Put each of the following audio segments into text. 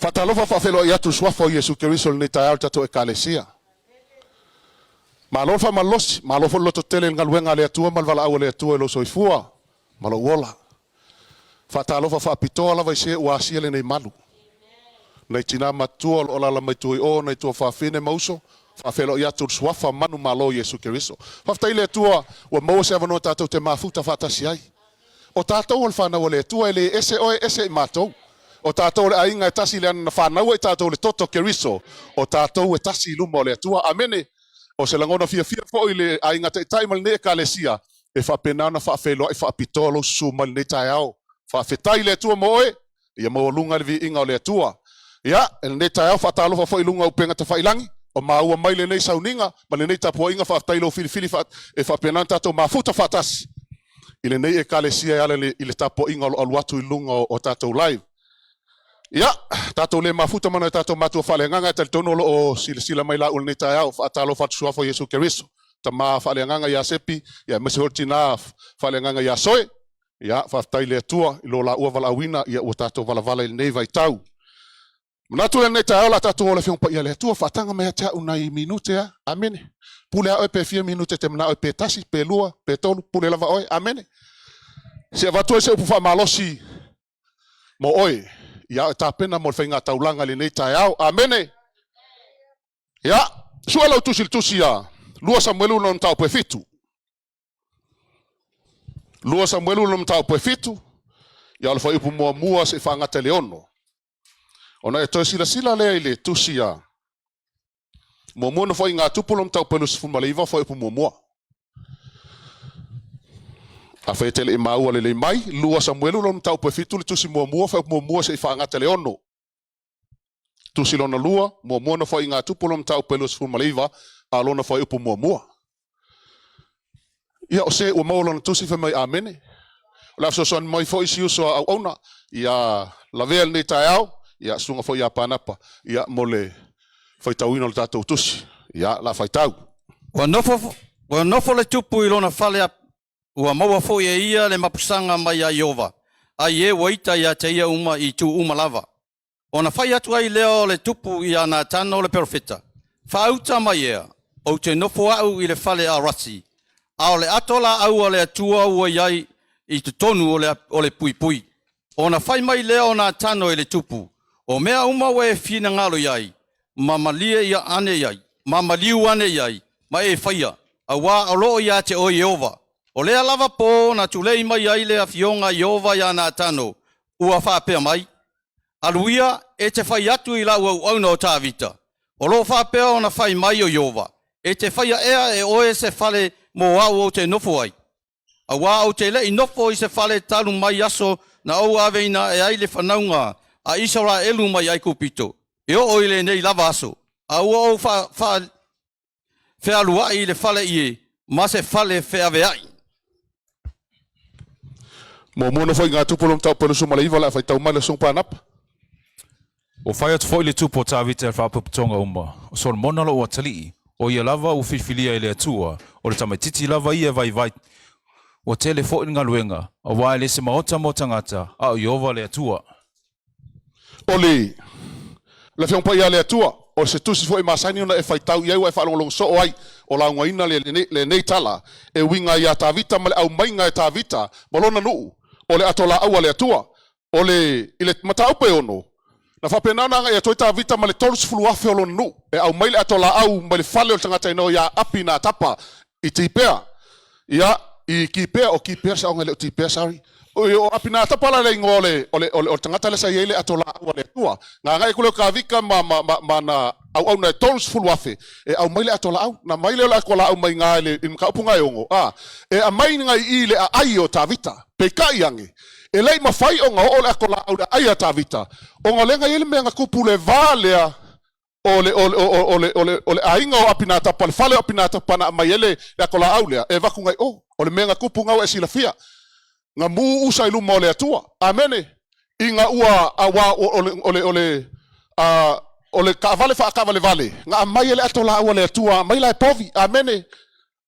Fatalofa fafelo ia tu swafo Yesu Keriso ni tayar tato ekalesia. Malofa malosi, malofo loto tele ngalwenga le atua malvala awale atua lo soifua. Malo wola. Fatalofa fa pitola vai se wasia le nei malu. Nei tina matua ola la mai tui o nei tua fa fine mauso. Fafelo ia tu swafa manu malo Yesu Keriso. Faftaile atua wa mose avano tato te mafuta fatasiai. O tato ol fana wale atua ele ese oe ese matou. O tātou le ainga e tasi le ana whanau e tātou le toto Keriso. O tātou e tasi luma o le atua. Amene. O se langona fia fo i le ainga te taimal ne e kalesia. E whapenana whawheloa e whapitolo sumal ne tai au. Whawhetai le atua mo oe. Ia mo lunga le vi inga o le atua. Ia, e ne tai au whatalofa fo i lunga upenga te whailangi. O maua mai le nei sauninga. Ma le nei tapua inga whawhetailo filifili e whapenana tātou mafuta whatasi. I le nei e kalesia e ale i le tapua inga o aluatu i lunga o tātou live. Ya, tato le mafuta mana tato matua fale nganga tal tono o sila mai la ul ni tai au fatalo fat suafo Yesu Keriso. Tama fale nganga ya sepi, ya mesihortina fale nganga ya soe. Ya, fatai le tua ilo la ua vala wina ya o tato vala il nei vai tau. Manatu le nei tai au la tato o le fiong pa ia le tua fatanga mai tia unai minute ya. Amen. Pule a pe 4 minute te mna pe tasi pe lua pe tolu pule lava oi. Amen. Se vatua se upu fa malosi mo oi. Ya tapena mo fenga taulanga le nei tai au. Amene. Ya, suala utusil tusia. Lua Samuelu non tau pe fitu. Lua Samuelu non tau pe fitu. Ya alfa ipu mua se fanga te leono. Ona e toi sila le ile tusia. Mo no foi nga tupulom tau pe lus fumaliva foi ipu mua. A fetele e maua le mai, Lua Samuelu lom tau pe fitu le tusi mua fa mua se fanga te leono. Tusi lona lua, mua no foi nga tupulom tau pe lus fumaliva, a lona foi ipu mua. Ia o se o maulona tusi fe mai amene. La so son mai foi si uso au ona, ia la vel ni tai au, ia sunga foi ia panapa, ia mole foi tauino le tatou tusi, ia la fai tau. Wa nofo le tupu ilona fale ua maua fo ia le mapusanga mai a Iova. Ai e waita ia te ia uma i tu uma lava. Ona fai atu ai leo le tupu ia na tano le profeta. Whauta mai ea, o te nofo au i le fale a rasi. A o le atola au o le atua ua iai i te tonu o le pui. Ona fai mai leo na tano i le tupu. O mea uma we fina ngalo iai. Mamalia ia ane iai. Mamaliu ane iai. Ma e faia. A wa alo ia te o Iova. O lea lava po na tulei mai ai le afionga Iova ia na tano. Ua whapea mai. Aluia e te whai atu i lau au no tāvita. O lo whapea o na whai mai o Iova. E te whaia ea e oe se whale mo au o te nofo ai. A wā o te lei nofo i se whale talu mai aso na au aveina e ai le whanaunga a isara elu mai ai kupito. E o oile nei lava aso. A ua o whealua i le whale ie. Ma se whale wheaweai. Mo no foi nga tupulom tau pe lus malaiva la fai tau mai le song panapa. O whai atu foi le tupo tāwita e whapuputonga uma. O son monalo o atali. O ia lava o whiwhilia i le atua. O le tamaititi lava ia vai. O tele fo inga luenga. O wai le se maota mo tangata. A o Iova le atua. Oli. Le fiong pa ia le atua. O se tusi fo i masani ona e fai tau iau e whalongolong so o ai. O la ungaina le nei tala. E winga ia tāwita ma le au mainga e tāwita. Malona nuu. O le atola au le atua. O le ile matau pe ono. Na whapenana nga ia toi tāwita ma le tolus fulu afe o lona nuu. E au mai le atola au ma le fale o tangata ino ia api na tapa. I tipea. Ia i kipea o kipea sa onga le o tipea sari. O api na tapa la le ingo o tangata le sa iele atola au le atua. Nga ngai kule kawika ma na au na tolus fulu afe. E au mai le atola au. Na mai le la kola au mai ngai le in kaupunga yongo. E a mai ngai i le a ai o tāwita. Peka iange. E lei mawhai o ngā o le akola au le aia tāwita. O ngā lenga ele mea ngā kupu le vālea o le ainga o apina tapa, le whale o apina tapa na mai ele le akola au lea. E waku ngai o le mea ngā kupu ngau e sila fia. Ngā mū usai luma o le atua. Amene. I ngā ua awa o le ka vale wha ka vale. Ngā mai ele atola au le atua. Mai lai povi. Amene.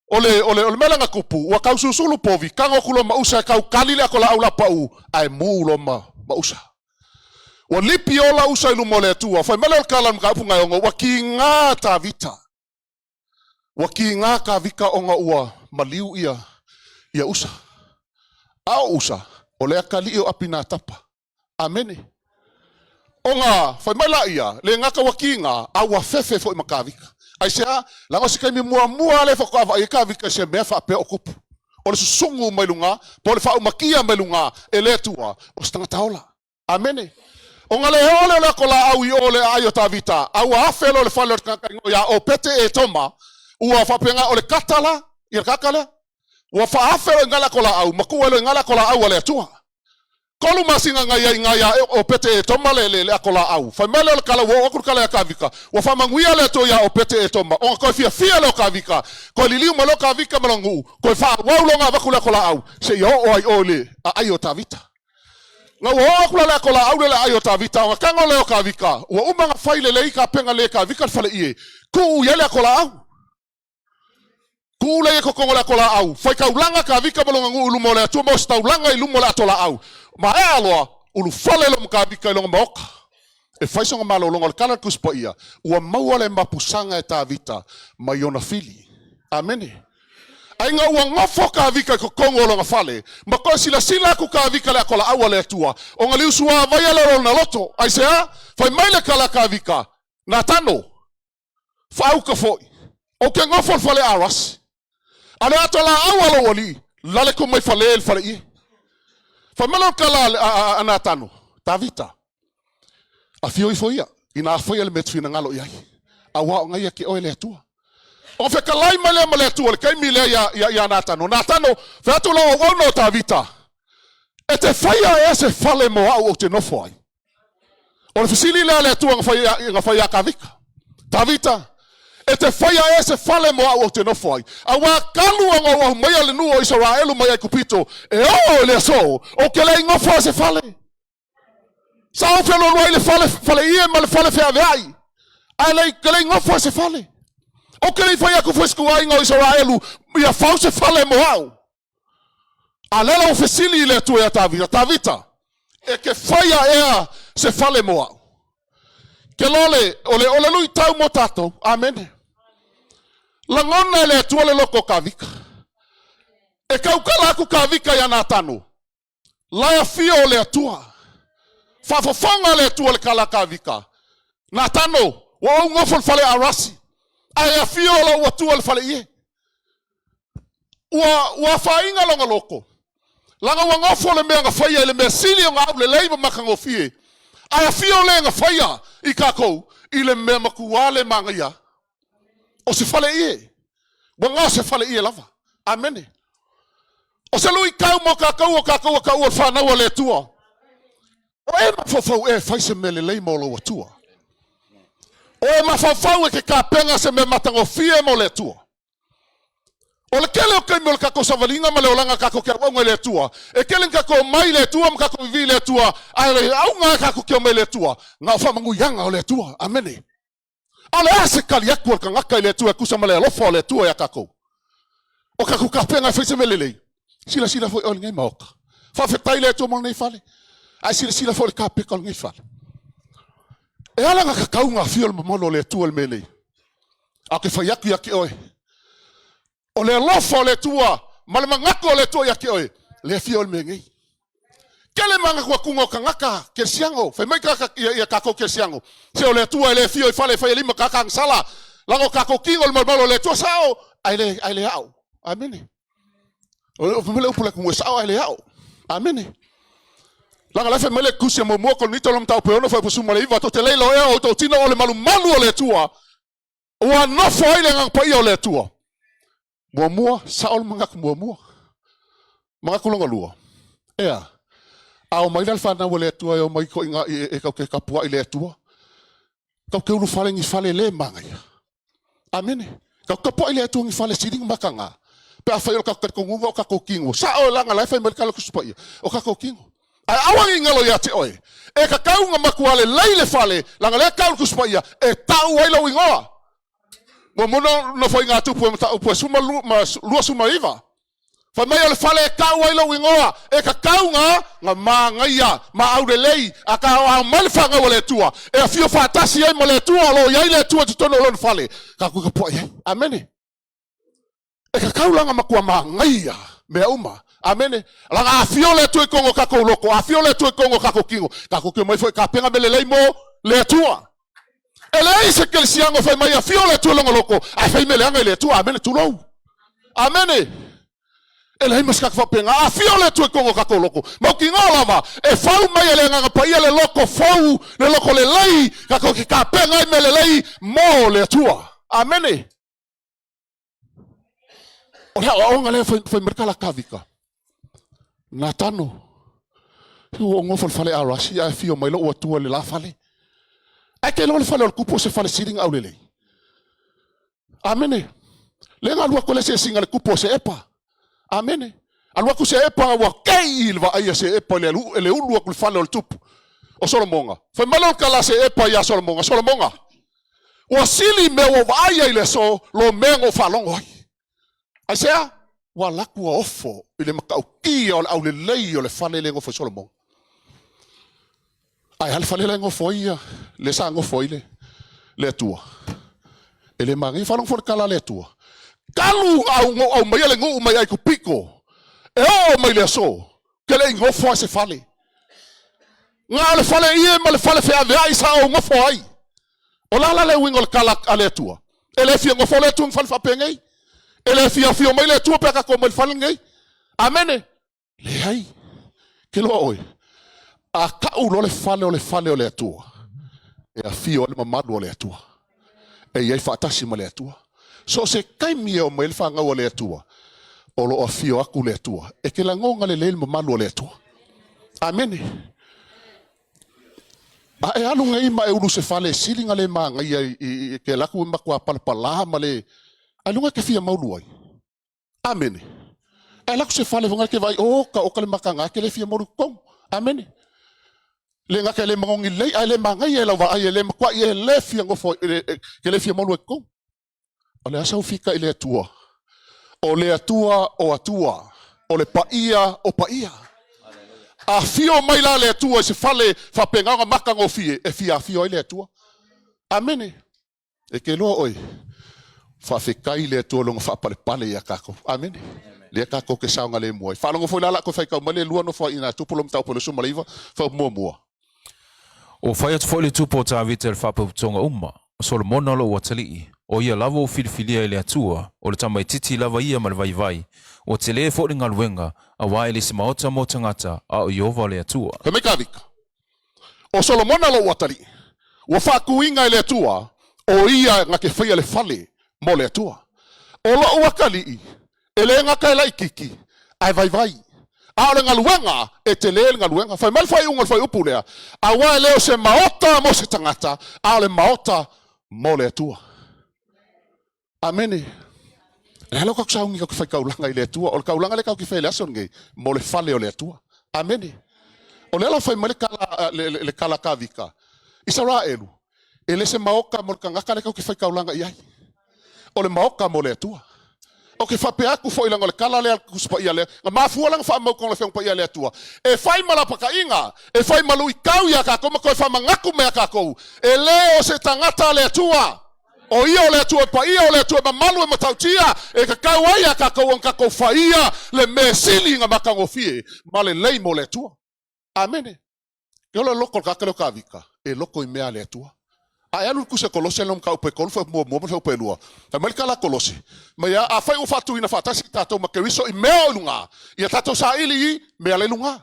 Ole mela nga kupu wa kau susulu povi kango kulo mausa kau kalile akola aula pau ai mulo mausa Ua lipi ola usa ilu mo le tua. Fai mele o kala mga upu ngai onga. Ua ki ngā tā vita. Ua ki ngā ka vika onga ua maliu ia usa. Ao usa. O lea ka li o api nā tapa. Amene. Onga, fai maila ia. Le ngaka ua ki ngā. Aua fefe fo ima ka vika. Ai sea, lango si kai mi mua le fo kava i ka vika se mea fa ape o kupu. O le susungu mai lunga. Po le fa umakia mai lunga. E le tua. O stanga taola. Amene. O ngale ole le kola au I ole ayo ta vita. Au afelo le falo ya o pete e toma. Ua fapenga ole katala, ir kakala. Ua fa afelo ngala kola au, makuelo ngala kola au ole tua. Kolu masinga ngaya o pete e toma le kola au. Fa mele ole kala wo okur kala ya kavika. Ua fa manguia le to ya o pete e toma. O ko fia le kavika. Ko liliu malo kavika malongu. Ko fa waulonga vakula kola au. Se yo o ai ole ayo ta vita. Nga ua kula le kola au le ayo ta vita nga kango leo ka vika ua umanga faile le ika penga le ka vika fale ie ku yele kola au ku le ko kongola kola au fai ka ulanga ka vika bolonga ngu ulu mole tu mo sta ulanga ilu mole atola au ma e aloa ulu fale lo ka vika longa moka e fai songa malo longa kala kuspo ia ua mauale mapusanga e ta vita ma yona fili amene ainga ua ngofo ka vika ko kongolo nga fale ma ko sila ku ka vika le kola au le tua o ngali usua vai le na loto ai sea fai mai le kala ka vika na tano fa au ka foi o ke ngofo fale aras ale atola au alo wali lale ko mai fale I fa malo kala ana tano ta vita a fio I foia ina foi le metfina ngalo ia awa ngai ki o le tua o fe kalai male tu le kai mile ya natano fe atu lo no ta vita e te faia ese fale mo au te no foi o le fisili le tu nga faia ka vika ta vita e te faia ese fale mo au te no foi awa kalu ngo mai le nuo Israel mai kupito e o le so o ke le ngo fo se fale sa o fe no le fale ie mal fale fe avai ai ke le ngo fo se fale o que ele foi a kufisku ai ngo Israelu ia fause fale moau alela ofisili ile tu ya ta vita e ke faia se fale moau ke lole ole lui tau motato amen langona le tu le loko kavika e kaukala ku kavika ya natano la ya fio le tua fa fofonga le tu le kala kavika natano wa ngofol fale arasi ai fio la watu al fale ie wa fainga longa loko langa wanga fole me nga faia le mesili nga le leiba makango fie ai fio le nga faia ikako ile me makuale mangaya o se fale ie wanga se fale ie lava amene o se lui kau mo kakau fa na wale tua o e mafofo e faise mele le mo lo watua o e mafafau e ke ka penga se me matango fie mo le tua. O le kele o kai mo le kako savalinga ma le olanga kako kia wanga le tua. E kele kako mai le tua ma kako vivi le tua. A le au nga kako kia mai le tua. Nga o whamangu yanga o le tua. Amene. A le ase kali aku al ka ngaka le tua kusa ma le alofa o le tua ya kako. O kako ka penga feise me lelei. Sila foi o ngai maoka. Whawhetai le tua mo nei fale. Ai sila foi le ka peka o ngai fale. E ala nga kakau nga fiol mamolo le tua le melei. A ke whaiaku yaki oe. O le lofa o le tua, ma le mangako o le tua yaki oe. Le fiol me ngai. Kele manga kua kungo ka ngaka ke siango. Whai mai kaka ia kako ke siango. Se o le tua le fiol fale whai lima kaka ang sala. Lango kako kingo le malmalo le tua sao. Ai le au. Amene. O mele upula kumwe sao ai le au. Amene. Langa lefe mele kusia mo ko nito lom tau peono fa pusu male iva to te leilo e o to tino o le malu o le tua. Ua no foi le ngang pai o le tua. Mua saol mangak mua. Mangak longa lua. Ea. Ao mai dal fa na o le tua o mai ko inga e ka ke kapua i le tua. Ka ke ulu fale ngi fale le manga. Amene. Ka kapua i le tua ngi fale siding makanga. Pe a fa yo ka ko ngungo ka ko kingo. Sao langa lefe mele kala kuspai. O ka ko kingo. Ai awangi ngalo ya te oe. E ka kaunga makuale leile fale. Langa lea kaul kuspaia. E tau waila wingoa. Mo mono no foi ngā tupu e suma lua suma iwa. Fa mai ole fale kau ai lo ingoa e ka kau nga mangaia ma aurelei aka au malfanga ole tua e fio fatasi ai mole tua lo ia ile tua tono lo fale ka ku ka po ai amene e ka kau langa makua mangaia me uma amene langa afio le tua kongo ka ko loko afio le tua kongo ka ko kingo ka ko mai foi ka penga mele mo le tua ele se que siango foi mai afio le tua loko ai foi mele anga le tua amene tu lo amene ele mas ka fa penga afio le tua kongo ka ko loko mo kingo lava e fau mai ele nga pa ile loko fau le loko le lei ka ko ka penga mele lei mo le tua amene o ngale foi merkala kavika na tano o ngofo fale arashi a fio mai lo o tua le la fale a ke lo le fale o kupo se fale siringa au lele amene le ngalua ko le se singa le kupo se epa amene alua ku se epa wa kei ilva ai se epa le ulu ku fale o tupu o Solomonga foi malo kala se epa ya Solomonga o sili me o vai ile so lo mengo falongo Aisea wa laku ofo ile makauki o au le lei o le fale le ngofo Solomon. Ai hal fale le ngofo ia le sa ngofo ile le tua. Ele mangi falong for kala le tua. Kalu au mai le ngu mai ai ku piko. E o mai le so ke le ngofo se fale. Nga le fale ia ma le fale fe ave ai sa o ngofo ai. O la le wingol kala ale tua. Ele fi ngofo le tua fal fa pengai. Ele fio mai le tua peka ko mai falingai amene le ai ke lo oi a ka u lo le fale o le tua e a fio le mamadu o le tua e ia fatasi ma le tua so se kai mi o mai fanga o le tua o lo a fio aku le tua e ke la ngonga le mamadu o le tua amene a e alu ngai ma e ulu se fale silinga le manga ia ke la ku ma kwa palpala ma le alunga ke fia mauluai amene ela ku se fale vonga ke vai o ka le makanga ke le fia maulu kom amene le nga ke le mongi le ai le manga ia la va ai le kwa ia le fia ngofo ke le fia maulu kom ole asa fika ile atua ole atua o atua ole paia o paia a fio mai la le atua se fale fa penga makanga fie e fia fio ile atua amene e ke lo oi fa fekai le tolong fa pale ya kako amen le kako ke saunga le moi fa longo foi la ko fai ka male lua no fa ina tu polom tau polo so maliva fa mo o fai atu foi le tupo ta vitel fa tonga umma Solomon lo watali o ia lava o filfilia le atua o le tamai titi lava ia mal vai o tele fo ngal wenga a wa ele smaota mo tangata a o yova le atua ka me kavika o Solomon lo watali o fa kuinga le atua o ia nga ke fai le fale mo le atua o lo wakali ele nga kai lai kiki ai vai a le ngaluenga e te le ngaluenga fai mal fai ungol fai upulea a wa leo se maota mo se tangata a le maota mo le atua amene le lo ka saungi ka fai kaulanga ile atua o kaulanga le ka ki fai le asonge mo le fale o le atua amene o le la fai mal kala le kala kavika Israelu ele se maoka mo ka ngaka le ka ki fai kaulanga iai o le maoka mo le atua o ke fape aku foi lango le kala le ku spa ia le ma fu lang fa mo kon le feng pa ia le atua e fai mala paka inga e fai malu ikau ya ka ko ko fa mangaku me ka ko e le o se tangata le atua o ia le atua pa ia le atua malu e matautia e ka kau ia ka ko on ka ko fa ia le mesili nga makango fie male lei mo le atua amene yo lo loko ka ka ka vika e loko i me le atua ai alu ku se kolose lom ka pe kol fa mo fa pe lua ta mal kala kolose ma ya a fai u fatu ina fata sita to ma keriso i me lunga ia tato sa ili me ale lunga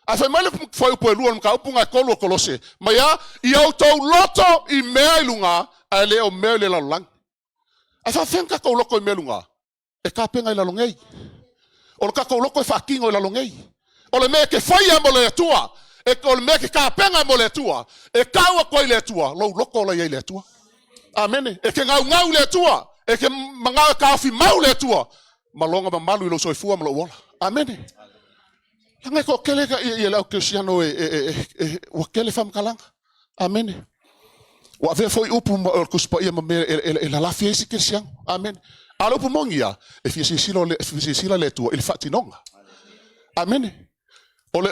a fai mal fa u pe lua lom ka punga kolo kolose ma ya i auto loto i me lunga ale o me le la lang a fa fenka ko loko i me lunga e ka penga i la longei o ka ko loko fa kingo i la longei o le me ke fai mo le tua e ko me ke ka penga mo le tua e ka wa ko le tua lo loko le le tua amene e ke ngau le tua e ke manga ka fi mau le tua malonga ma malu lo soifua mo wala amene nga ko kele ka ye la cristiano wa kele fam kalanga amene wa ve foi upu ko spa ia me la fiesi cristiano amen Alo pumongia e fisi le tua il fatinonga. Amen. Ole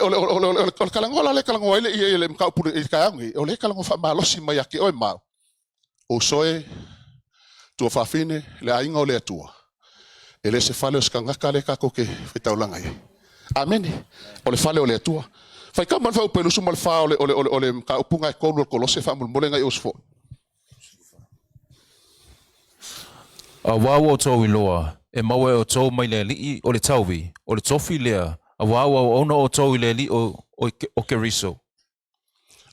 kalangola le kalangoa ile mkau pule i kaangi ole kalango fa malosi mai ake oi ma. O soe tua fafine le ainga o le atua. Ele se fale o skangaka le kako ke fetaulanga ia. Amen. Ole fale o le atua. Fai ka man fa upelu sumal fa ole mka upunga e kolu kolose fa mulmolenga i osfo. A wawa o tau iloa, e maua o tau mai le li o le tauvi, o le tofi lea, a wawa o ona o tau i le li o Keriso.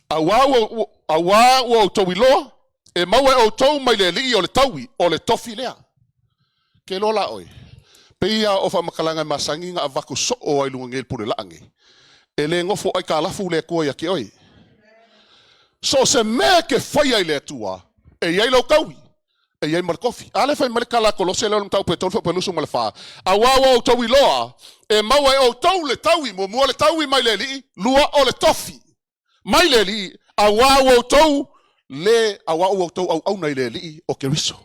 A wawa o tau iloa, e maua o tau mai le li o le tauvi, o le tofi lea. Ke lola oi. Peia o fa makalanga masangi nga avaku so o ai lunga ngel pure laangi. E le ngofo ai ka lafu le kua ya ki oi. So se me ke fai ai le tua, e iai lau kaui. E iai markofi. Ale fai malekala kolose leo mtau petol fa pelusu malefa. A wawa o tau iloa, e maua o tau le taui, mua le taui mai le li, lua o le tofi. Mai le li, a wawa o tau le, a wawa o tau au nei le li o Keriso.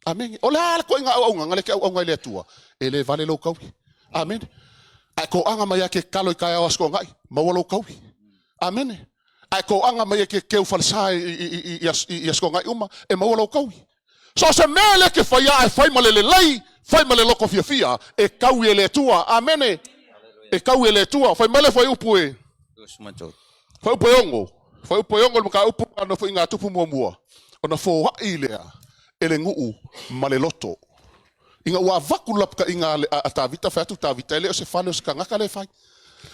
Amen. Ole ala ko inga au ngale ke au ngai le tua. Ele vale lo kaui. Amen. A ko anga mai ke kalo kai awas ko ngai, maua lo kaui. Amen. A ko anga mai ke falsai i sko ngai uma, e maua lo kaui. So se mele ke fai malele lai, fai malele loko fia, e kau ele tua, amene, e kau ele tua, fai mele fai upue, fai upue ongo, maka upu ano fai ngā tupu mua, ona fo wai lea, ele nguu male loto, inga ua vaku lapka inga a tavita, fai atu tavita, ele o se fale o se kangaka le fai,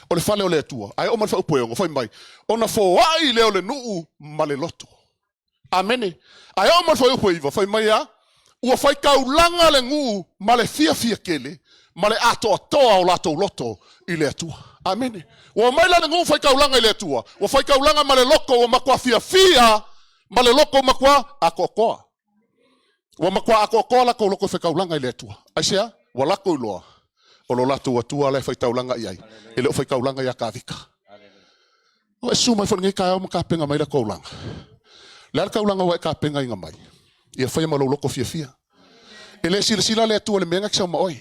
o le fale o le tua, ai o man fai upue ongo, fai mai, ona fo wai lea o le nuu male loto. Amene. Ai o man fai upo iwa, fai mai a, ua fai kaulanga le ngu, ma le fia kele, ma le ato atoa o lato loto i le atua. Amene. Ua mai la le ngu fai kaulanga i le atua, ua fai kaulanga ma le loko o makua fia, ma le loko makua akokoa. Ua makua akokoa la kou loko fai kaulanga i le atua. Aisea, ua lako iloa, o lo lato atua le fai kaulanga i ai, ele o fai kaulanga i a kavika. O e suma i whanengi kai au makapenga mai la kaulanga. Lea kaulanga wa e ka penga inga mai. Ia whai malo loko fia. E le sila le atua le menga ki sau maoi.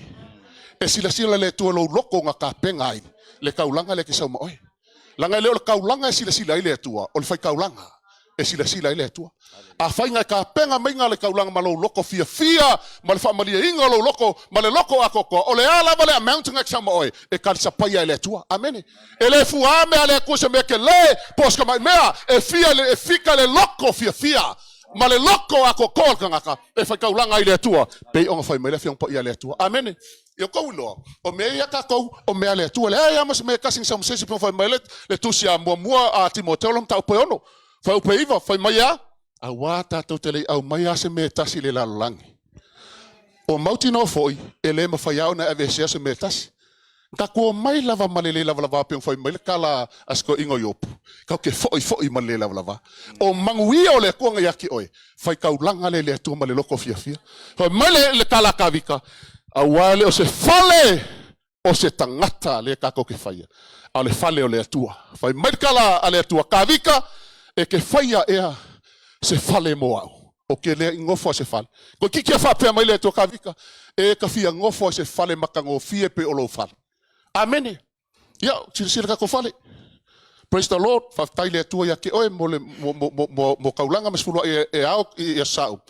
E sila le atua lo loko nga ka penga ai. Le kaulanga le ki sau maoi. Langa leo le kaulanga e sila ai le atua. O le whai kaulanga. E sila ai le atua. A whai ngai ka penga mainga le kaulanga malo loko fia. Ma le whamalia inga lo loko. Ma le loko a koko. O le ala ma le a mountain nga ki sau maoi. E kalisa pai ai le atua. Amene. E le fuame ale kusa meke le. Poska mai mea. E fika le loko fia. Ma le loko a koko kangaka. E whai kaulanga ai le atua. Pei onga whai mele fiong pa ia le atua. Amene. Yo kou loa. O mea ia kakou. O mea le atua. Le aia mas mea kasing sa msesi pong whai mele. Le tusi a mua a Timoteo lom tau pe ono. Whai upe iwa. Whai mai a. A wā tātou te lei au mai ase me tasi le lalolangi. O mauti no foi, e le ma whai au na avesea se me tasi. Ka kua mai lava malele lava peong whai mai le kala asko ingo yopu. Kau ke foi malele lava. O manguia o le kuanga yaki oe. Whai kaulanga le atua ma le loko fia. Whai mai le kala kavika. A wale o se fale o se tangata le kako ke whaia. A le fale o le atua. Whai mai kala a le atua kavika e ke whaia ea. Se fale mo au. O ke le ngofo se fale. Ko kiki a whapea mai le to kavika. E ka fia ngofo se fale makango fie pe olo fale. Amene. Ia, sira ka ko fale. Praise the Lord. Whaftai le tua ya ke oe mo kaulanga mesfulu e au i a sau.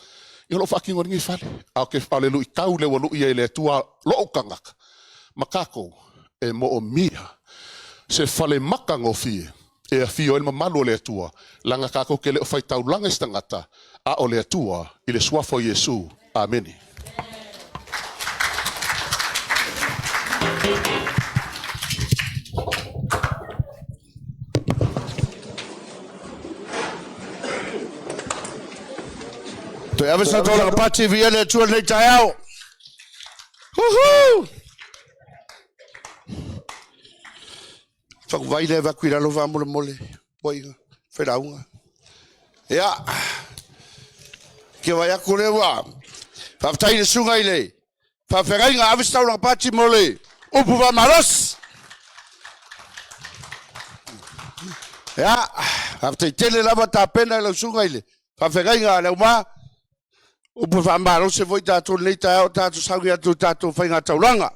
Ia lo whakingo ringi fale. Au ke fale lui kau le walu i le tua lo kangaka. Makako e mo o mia. Se fale makango fie. E a fio elma malu o le atua, langa kako ke le o fai tau langa istangata, a o le atua, i le suafo Yesu. Ameni. To ever sa tola pati via le atua nei tai au. Woohoo! Whakawai le wakuira lo wha mole. Poinga. Wheraunga. Ia. Ke wai aku le wa. Whaftai le sunga i le. Whawherai ngā awistau nga pati mole. Upu wa maros. Ia. Whaftai tele lava tā pena i lau sunga i le. Whawherai ngā leu mā. O po fa maro se voi tato nei ta o tato saugi atu tato whainga tauranga.